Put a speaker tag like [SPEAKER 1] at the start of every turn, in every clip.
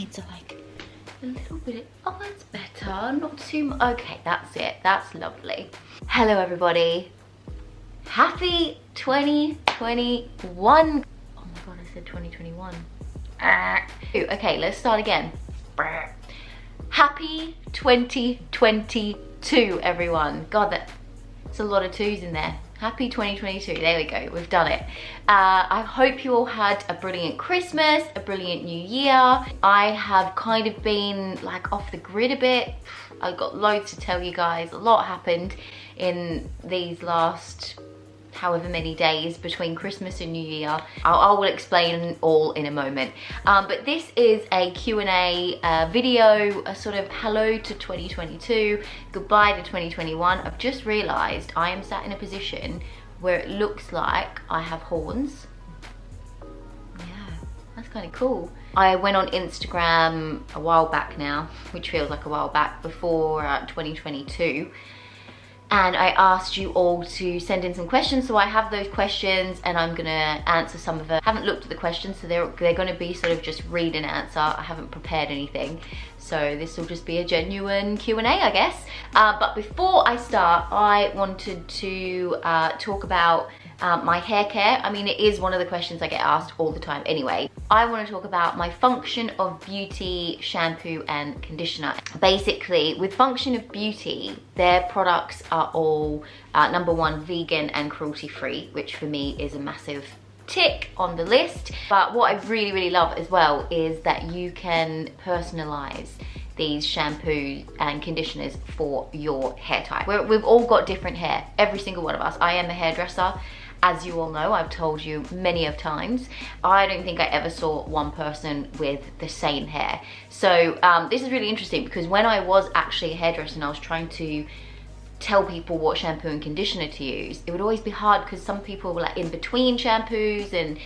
[SPEAKER 1] needs like a little bit. Oh, that's better. Not too much. Okay, that's it. That's lovely. Hello, everybody. Happy 2021. Oh my God, I said 2021. Okay, let's start again. Happy 2022, everyone. God, that's a lot of twos in there. Happy 2022, there we go, we've done it. I hope you all had a brilliant Christmas, a brilliant new year. I have kind of been like off the grid a bit. I've got loads to tell you guys. A lot happened in these last however many days between Christmas and New Year. I will explain all in a moment. But this is a Q&A video, a sort of hello to 2022, goodbye to 2021. I've just realized I am sat in a position where it looks like I have horns. Yeah, that's kind of cool. I went on Instagram a while back now, which feels like a while back, before 2022. And I asked you all to send in some questions, so I have those questions and I'm gonna answer some of them. I haven't looked at the questions, so they're gonna be sort of just read and answer. I haven't prepared anything, so this will just be a genuine Q&A, I guess. But before I start, I wanted to talk about my hair care. I mean, it is one of the questions I get asked all the time anyway. I want to talk about my Function of Beauty shampoo and conditioner. Basically, with Function of Beauty, their products are all number one, vegan and cruelty free, which for me is a massive tick on the list. But what I really, really love as well is that you can personalize these shampoos and conditioners for your hair type. We've all got different hair, every single one of us. I am a hairdresser. As you all know, I've told you many of times, I don't think I ever saw one person with the same hair. So this is really interesting because when I was actually a hairdresser and I was trying to tell people what shampoo and conditioner to use, it would always be hard because some people were like in between shampoos, and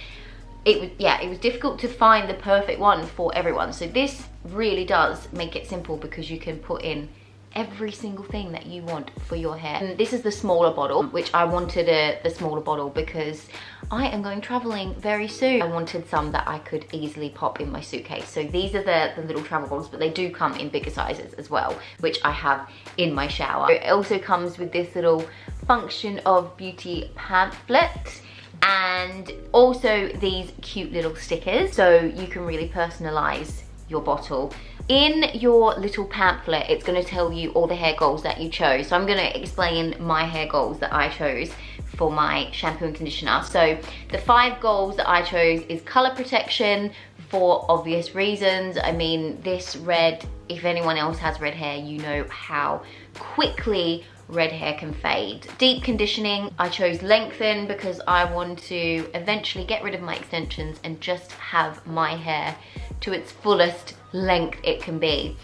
[SPEAKER 1] it was difficult to find the perfect one for everyone. So this really does make it simple because you can put in every single thing that you want for your hair. And this is the smaller bottle, which I wanted the smaller bottle because I am going traveling very soon. I wanted some that I could easily pop in my suitcase. So these are the little travel bottles, but they do come in bigger sizes as well, which I have in my shower. It also comes with this little Function of Beauty pamphlet, and also these cute little stickers, so you can really personalize your bottle. In your little pamphlet, it's going to tell you all the hair goals that you chose. So I'm going to explain my hair goals that I chose for my shampoo and conditioner. So the 5 goals that I chose is color protection for obvious reasons. I mean, this red, if anyone else has red hair, you know how quickly red hair can fade. Deep conditioning, I chose lengthen because I want to eventually get rid of my extensions and just have my hair to its fullest length it can be.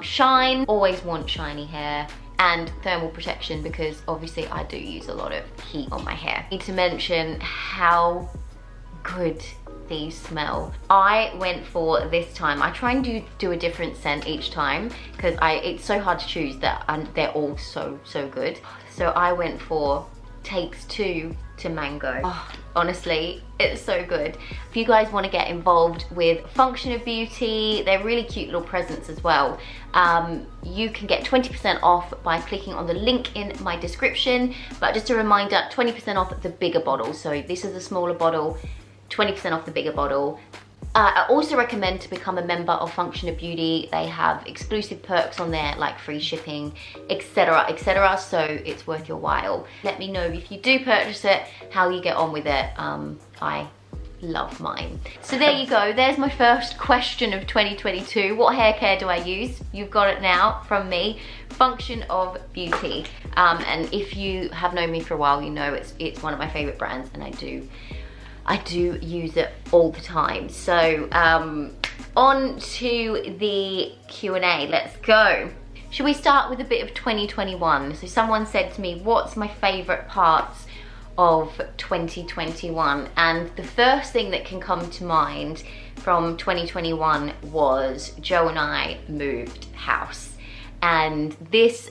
[SPEAKER 1] Shine, always want shiny hair. And thermal protection because obviously I do use a lot of heat on my hair. I need to mention how good these smell. I went for this time, I try and do a different scent each time because it's so hard to choose that, and they're all so good. So I went for Takes Two to Mango. Oh, honestly, it's so good. If you guys want to get involved with Function of Beauty, they're really cute little presents as well. You can get 20% off by clicking on the link in my description. But just a reminder, 20% off the bigger bottle. So this is a smaller bottle, 20% off the bigger bottle. I also recommend to become a member of Function of Beauty. They have exclusive perks on there like free shipping, etc, etc, so it's worth your while. Let me know if you do purchase it, how you get on with it. I love mine. So there you go, there's my first question of 2022. What hair care do I use? You've got it now from me, Function of Beauty. And if you have known me for a while, you know it's one of my favorite brands, and I do use it all the time. So on to the Q&A, let's go. Should we start with a bit of 2021? So someone said to me, what's my favorite parts of 2021? And the first thing that can come to mind from 2021 was Joe and I moved house. And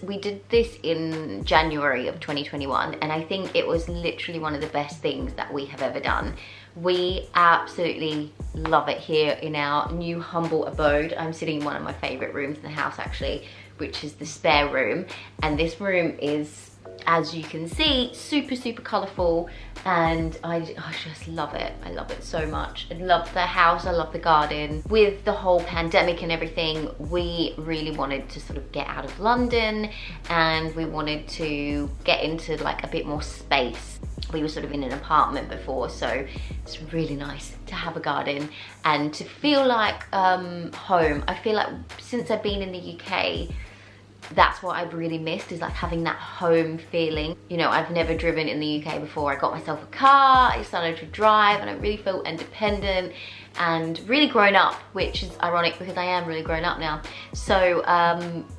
[SPEAKER 1] we did this in January of 2021, and I think it was literally one of the best things that we have ever done. We absolutely love it here in our new humble abode. I'm sitting in one of my favorite rooms in the house actually, which is the spare room. And this room is, as you can see, super, super colorful. And I just love it. I love it so much. I love the house, I love the garden. With the whole pandemic and everything, we really wanted to sort of get out of London, and we wanted to get into like a bit more space. We were sort of in an apartment before, so it's really nice to have a garden and to feel like home. I feel like since I've been in the UK, that's what I've really missed, is like having that home feeling. You know, I've never driven in the UK before. I got myself a car, I started to drive, and I really felt independent and really grown up, which is ironic because I am really grown up now. So,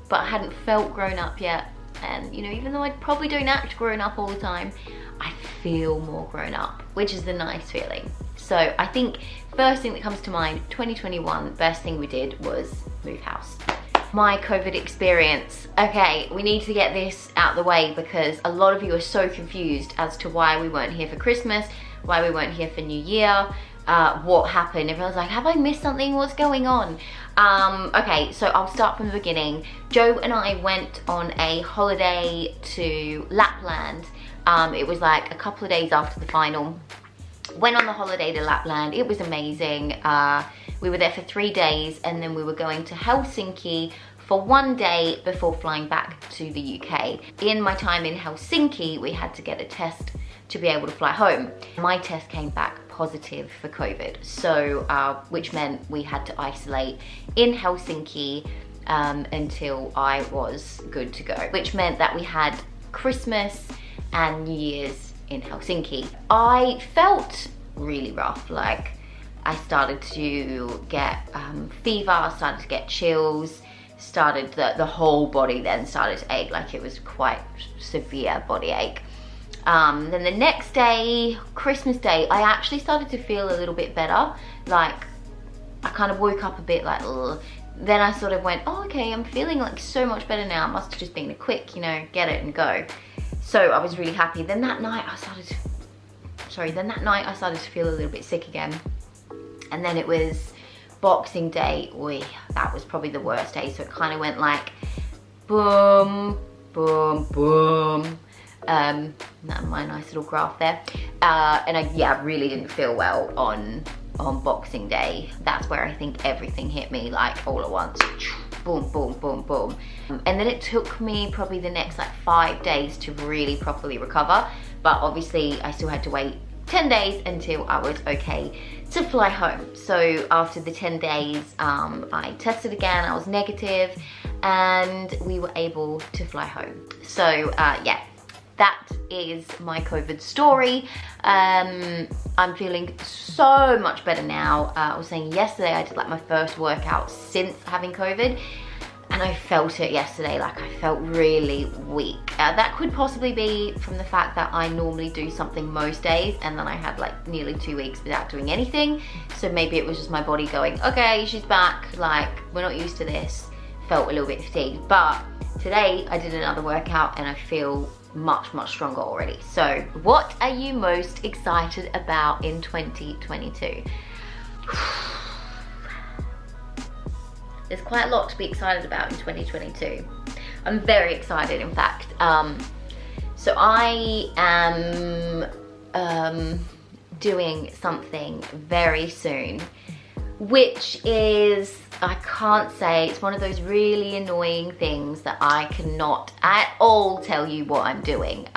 [SPEAKER 1] but I hadn't felt grown up yet. And you know, even though I probably don't act grown up all the time, I feel more grown up, which is the nice feeling. So I think first thing that comes to mind, 2021, best thing we did was move house. My COVID experience. Okay, we need to get this out the way because a lot of you are so confused as to why we weren't here for Christmas, why we weren't here for New Year, what happened. Everyone's like, have I missed something? What's going on? Okay, so I'll start from the beginning. Joe and I went on a holiday to Lapland. It was like a couple of days after the final. Went on the holiday to Lapland. It was amazing. We were there for 3 days, and then we were going to Helsinki for 1 day before flying back to the UK. In my time in Helsinki, we had to get a test to be able to fly home. My test came back positive for COVID, so which meant we had to isolate in Helsinki until I was good to go, which meant that we had Christmas and New Year's in Helsinki. I felt really rough. Like, I started to get fever, started to get chills, started the whole body then started to ache. Like, it was quite severe body ache. Then the next day, Christmas Day, I actually started to feel a little bit better. Like, I kind of woke up a bit like, ugh. Then I sort of went, oh, okay, I'm feeling like so much better now. It must have just been a quick, you know, get it and go. So I was really happy. Then that night I started to feel a little bit sick again. And then it was Boxing Day. Oi, that was probably the worst day. So it kind of went like boom, boom, boom. My nice little graph there. And I really didn't feel well on Boxing Day. That's where I think everything hit me like all at once. Boom, boom, boom, boom. And then it took me probably the next like 5 days to really properly recover. But obviously I still had to wait 10 days until I was okay to fly home. So after the 10 days, I tested again, I was negative, and we were able to fly home. So yeah, that is my COVID story. I'm feeling so much better now. I was saying yesterday I did like my first workout since having COVID, and I felt it yesterday. Like, I felt really weak. That could possibly be from the fact that I normally do something most days, and then I had like nearly 2 weeks without doing anything. So maybe it was just my body going, okay, she's back. Like, we're not used to this. Felt a little bit fatigued. But today I did another workout and I feel much, much stronger already. So what are you most excited about in 2022? There's quite a lot to be excited about in 2022. I'm very excited, in fact. So I am doing something very soon, which is, I can't say, it's one of those really annoying things that I cannot at all tell you what I'm doing.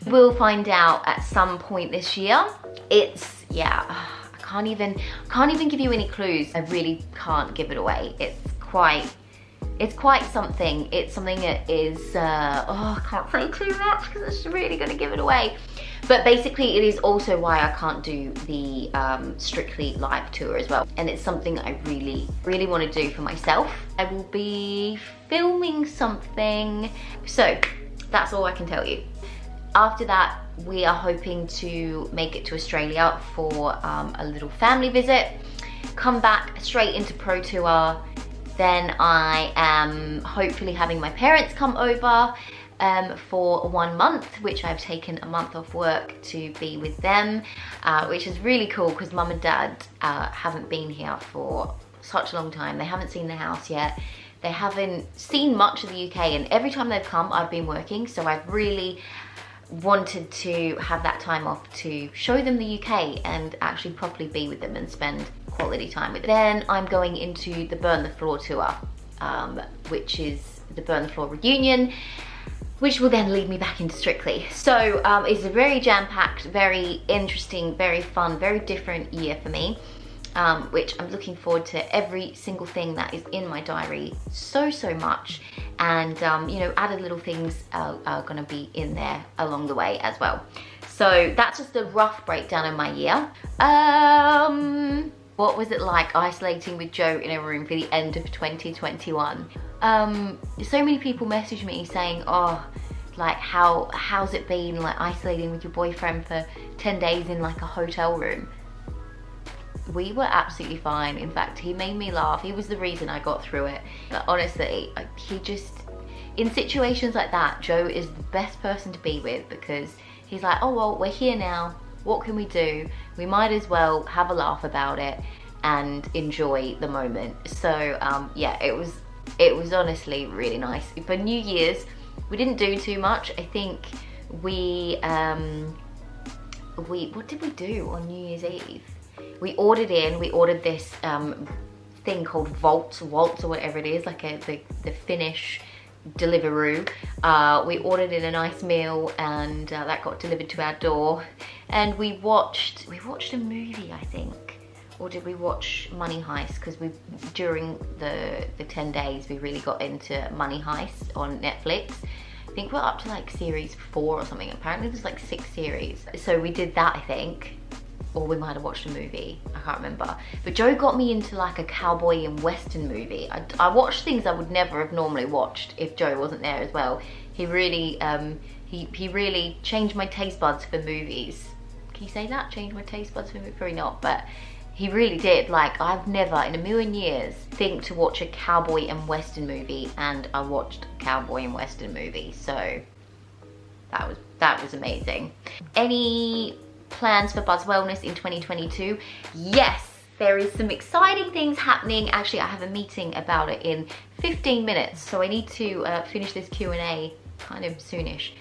[SPEAKER 1] We'll find out at some point this year. It's, yeah, I can't even give you any clues. I really can't give it away. It's quite something. It's something that is, oh, I can't say too much because it's really gonna give it away. But basically it is also why I can't do the Strictly Live tour as well. And it's something that I really, really want to do for myself. I will be filming something. So that's all I can tell you. After that, we are hoping to make it to Australia for a little family visit. Come back straight into Pro Tour. Then I am hopefully having my parents come over. for 1 month, which I've taken a month off work to be with them, which is really cool because mum and dad haven't been here for such a long time. They haven't seen the house yet. They haven't seen much of the UK, and every time they've come, I've been working, so I've really wanted to have that time off to show them the UK and actually properly be with them and spend quality time with them. Then I'm going into the Burn the Floor tour, which is the Burn the Floor reunion, which will then lead me back into Strictly. So it's a very jam-packed, very interesting, very fun, very different year for me, which I'm looking forward to every single thing that is in my diary so much. And you know, added little things are gonna be in there along the way as well. So that's just a rough breakdown of my year. What was it like isolating with Joe in a room for the end of 2021? So many people message me saying, oh, like how's it been like isolating with your boyfriend for 10 days in like a hotel room? We were absolutely fine. In fact, he made me laugh. He was the reason I got through it. But honestly, he just, in situations like that, Joe is the best person to be with, because he's like, oh well, we're here now, what can we do? We might as well have a laugh about it and enjoy the moment. So yeah, it was honestly really nice. For New Year's, we didn't do too much. I think we what did we do on New Year's Eve? We ordered this thing called Waltz or whatever it is, like the Finnish Deliveroo. We ordered in a nice meal, and that got delivered to our door. And we watched a movie, I think. Or did we watch Money Heist? Because during the 10 days, we really got into Money Heist on Netflix. I think we're up to like series 4 or something. Apparently there's like 6 series. So we did that, I think. Or we might have watched a movie, I can't remember. But Joe got me into like a cowboy and western movie. I watched things I would never have normally watched if Joe wasn't there as well. He really, he really changed my taste buds for movies. Can you say that? Changed my taste buds for movies? Probably not, but he really did. Like, I've never in a million years think to watch a cowboy and western movie, and I watched a cowboy and western movie. So that was amazing. Any plans for Buswellness in 2022? Yes, there is some exciting things happening. Actually, I have a meeting about it in 15 minutes, so I need to finish this Q&A kind of soonish.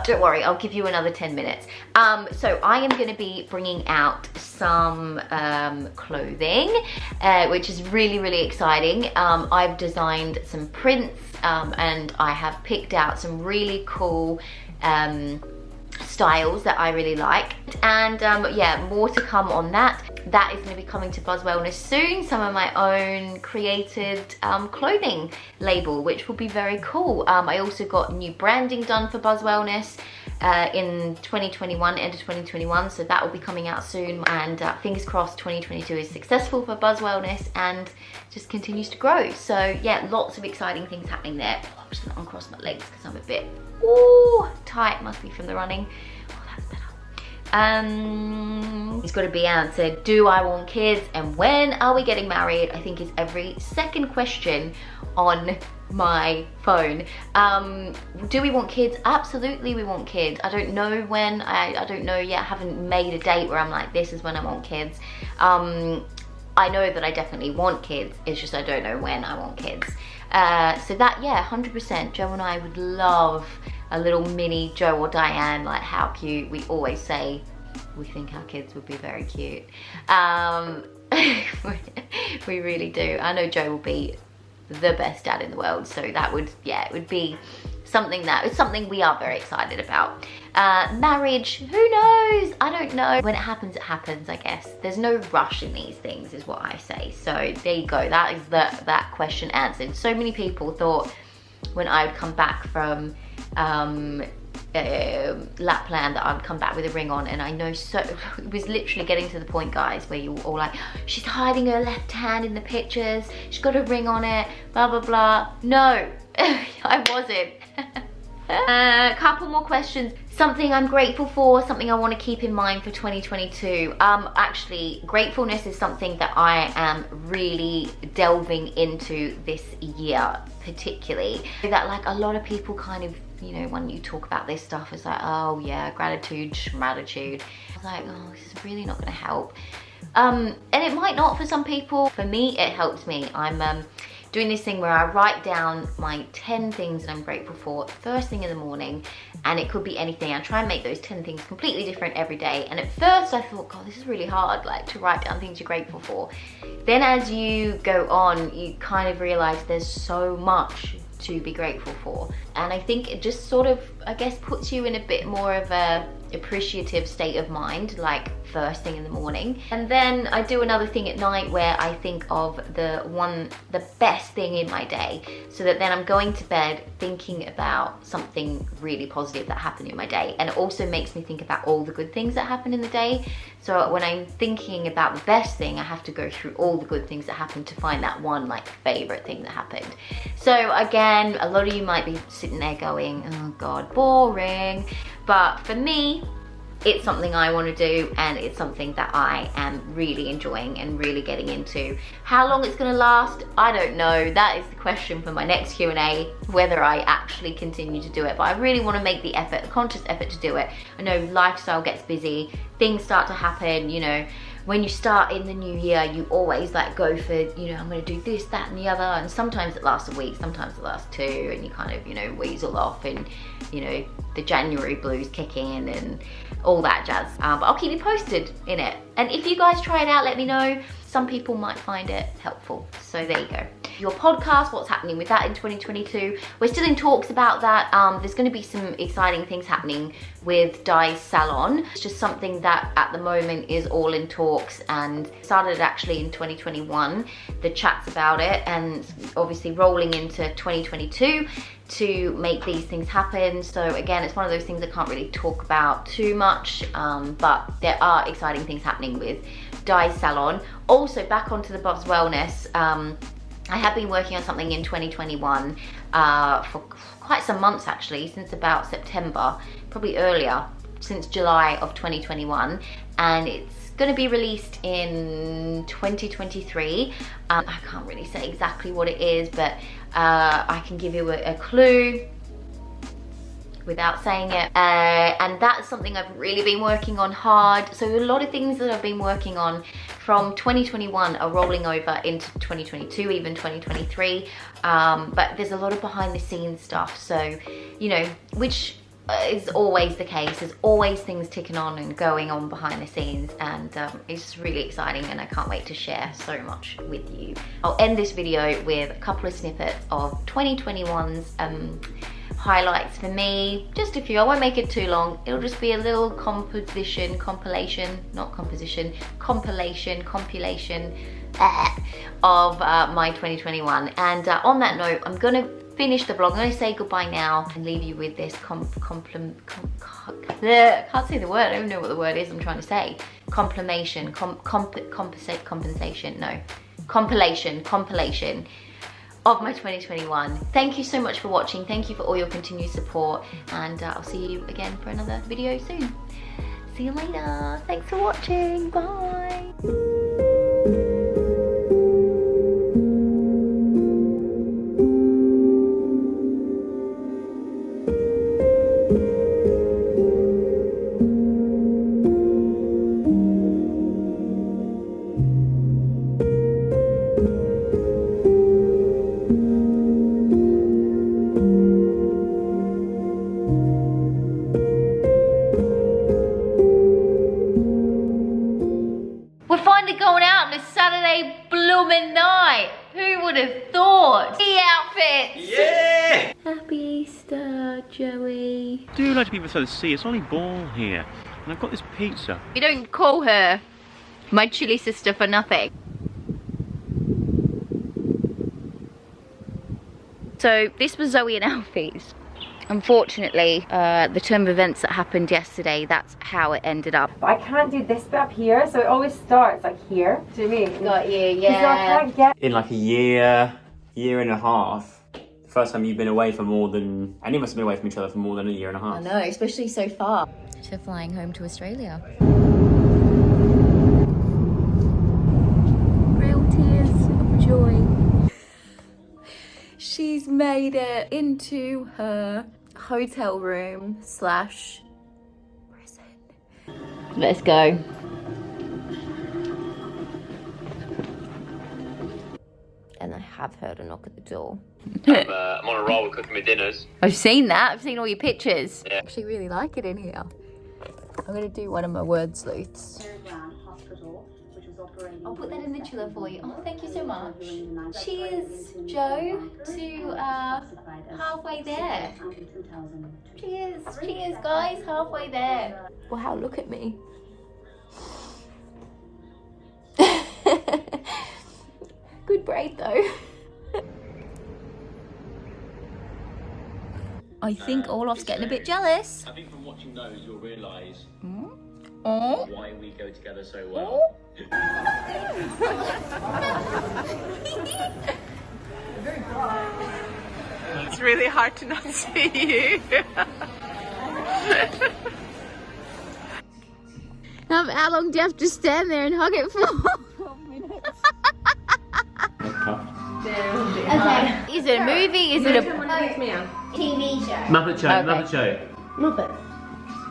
[SPEAKER 1] Don't worry, I'll give you another 10 minutes. So I am going to be bringing out some clothing, which is really exciting. I've designed some prints, and I have picked out some really cool styles that I really like, and yeah, more to come on that. That is going to be coming to Buswellness soon. Some of my own created clothing label, which will be very cool. I also got new branding done for Buswellness in 2021, end of 2021, so that will be coming out soon. And fingers crossed 2022 is successful for Buswellness and just continues to grow. So yeah, lots of exciting things happening there. Oh, I'm just gonna uncross my legs because I'm a bit tight, must be from the running. Oh, that's better. It's got to be answered. Do I want kids, and when are we getting married? I think is every second question on my phone. Do we want kids? Absolutely we want kids. I don't know when. I don't know yet. I haven't made a date where I'm like, this is when I want kids. I know that I definitely want kids. It's just I don't know when I want kids. So that, yeah, 100%. Joe and I would love a little mini Joe or Dianne. Like, how cute. We always say we think our kids would be very cute. We really do. I know Joe will be the best dad in the world, so that would, yeah, it would be something we are very excited about. Marriage, who knows? I don't know. When it happens, I guess. There's no rush in these things, is what I say. So there you go. That is that question answered. So many people thought when I would come back from Lapland that I would come back with a ring on, and I know, so it was literally getting to the point, guys, where you were all like, she's hiding her left hand in the pictures, she's got a ring on it, blah blah blah. No, I wasn't. A couple more questions. Something I'm grateful for, something I want to keep in mind for 2022. Actually, gratefulness is something that I am really delving into this year, particularly. That like a lot of people kind of, you know, when you talk about this stuff, it's like, oh yeah, gratitude, schmatitude. I was like, oh, this is really not going to help. And it might not for some people. For me, it helps me. I'm doing this thing where I write down my 10 things that I'm grateful for first thing in the morning, and it could be anything. I try and make those 10 things completely different every day. And at first I thought, God, this is really hard, like to write down things you're grateful for. Then as you go on, you kind of realize there's so much to be grateful for. And I think it just sort of, I guess, puts you in a bit more of a appreciative state of mind, like first thing in the morning. And then I do another thing at night where I think of the best thing in my day, so that then I'm going to bed thinking about something really positive that happened in my day. And it also makes me think about all the good things that happened in the day. So when I'm thinking about the best thing, I have to go through all the good things that happened to find that one like favorite thing that happened. So again, a lot of you might be sitting there going, oh God, boring. But for me, it's something I want to do, and it's something that I am really enjoying and really getting into. How long it's going to last, I don't know. That is the question for my next Q&A, whether I actually continue to do it. But I really want to make the effort, a conscious effort to do it. I know lifestyle gets busy, things start to happen, you know. When you start in the new year, you always like go for, you know, I'm going to do this, that and the other. And sometimes it lasts a week, sometimes it lasts 2, and you kind of, you know, weasel off, and, you know, the January blues kick in and all that jazz. But I'll keep you posted in it. And if you guys try it out, let me know. Some people might find it helpful. So there you go. Your podcast, what's happening with that in 2022? We're still in talks about that. There's going to be some exciting things happening with Di's salon. It's just something that at the moment is all in talks, and started actually in 2021, the chats about it, and obviously rolling into 2022 to make these things happen. So again, it's one of those things I can't really talk about too much, but there are exciting things happening with Di's salon. Also, back onto the Buswellness, I have been working on something in 2021 for quite some months actually, since about September, probably earlier, since July of 2021, and it's going to be released in 2023. I can't really say exactly what it is, but I can give you a clue without saying it, and that's something I've really been working on hard. So a lot of things that I've been working on from 2021 are rolling over into 2022, even 2023, but there's a lot of behind the scenes stuff, so, you know, which is always the case. There's always things ticking on and going on behind the scenes, and it's really exciting, and I can't wait to share so much with you. I'll end this video with a couple of snippets of 2021's highlights for me, just a few. I won't make it too long. It'll just be a little compilation of my 2021. And on that note, I'm gonna finish the vlog. I'm gonna say goodbye now and leave you with this can't say the word. I don't know what the word is I'm trying to say. Compilation of my 2021. Thank you so much for watching. Thank you for all your continued support, and I'll see you again for another video soon. See you later. Thanks for watching. Bye. Going out on a Saturday blooming night. Who would have thought? The outfits.
[SPEAKER 2] Yeah.
[SPEAKER 1] Happy Easter, Joey.
[SPEAKER 2] I do like to be able to see. It's only Ball here, and I've got this pizza.
[SPEAKER 1] You don't call her my chilli sister for nothing. So this was Zoe and Alfie's. Unfortunately, the turn of events that happened yesterday, that's how it ended up.
[SPEAKER 3] But I can't do this bit up here, so it always starts like here. Do you mean?
[SPEAKER 1] Got you,
[SPEAKER 3] So I
[SPEAKER 1] yeah.
[SPEAKER 3] can't get...
[SPEAKER 2] In like a year and a half,
[SPEAKER 4] first time you've been away for more than... Any of us have been away from each other for more than a year and a half.
[SPEAKER 1] I know, especially so far. To flying home to Australia. Real tears of joy. She's made it into her hotel room / prison. Let's go. And I have heard a knock at the door.
[SPEAKER 4] I'm on a roll with cooking my dinners.
[SPEAKER 1] I've seen that. I've seen all your pictures.
[SPEAKER 4] Yeah.
[SPEAKER 1] I actually really like it in here. I'm going to do one of my word sleuths. I'll put that in the chiller for you. Oh, thank you so much. Cheers, Joe, to halfway there. Cheers, cheers, guys, halfway there. Wow, look at me. Good braid though. I think Olaf's getting a bit jealous.
[SPEAKER 2] I think from watching those, you'll realise
[SPEAKER 1] Oh.
[SPEAKER 2] why we go together so well.
[SPEAKER 5] It's really hard to not see you.
[SPEAKER 1] How long do you have to stand there and hug it for? 12 minutes. Okay. Is it a movie? Is it a TV show?
[SPEAKER 4] Muppet Show,
[SPEAKER 1] Okay.
[SPEAKER 4] Muppet Show.
[SPEAKER 3] Muppet.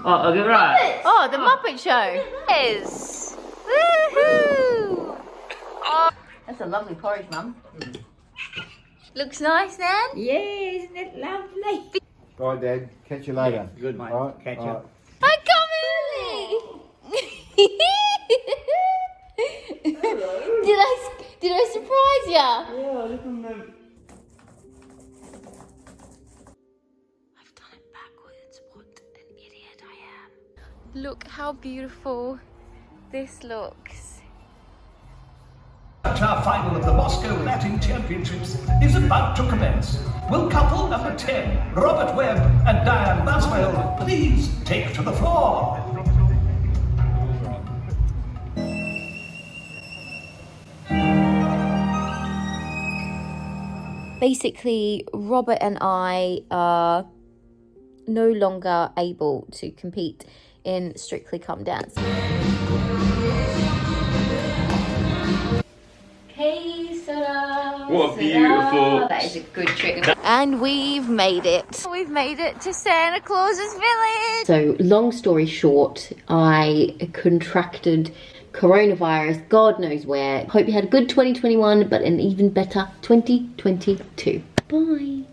[SPEAKER 4] Oh, okay, right.
[SPEAKER 1] Oh, the Muppet Show. Yes. Woohoo! Oh. That's a lovely porridge, Mum. Looks nice, Nan?
[SPEAKER 3] Yeah, isn't it lovely?
[SPEAKER 6] Bye, Dad. Catch you later.
[SPEAKER 7] Good, mate.
[SPEAKER 6] All right,
[SPEAKER 7] Catch
[SPEAKER 6] all
[SPEAKER 7] you.
[SPEAKER 6] right.
[SPEAKER 1] I come early. Did I surprise ya?
[SPEAKER 6] Yeah, listen,
[SPEAKER 1] I've done it backwards. What an idiot I am. Look how beautiful this looks.
[SPEAKER 8] Our final of the Moscow Latin Championships is about to commence. Will couple number 10, Robert Webb and Dianne Buswell, please take to the floor?
[SPEAKER 1] Basically, Robert and I are no longer able to compete in Strictly Come Dance. Okay, Sarah.
[SPEAKER 4] What a beautiful...
[SPEAKER 1] That is a good trick. And we've made it. We've made it to Santa Claus's village. So, long story short, I contracted coronavirus, God knows where. Hope you had a good 2021, but an even better 2022. Bye.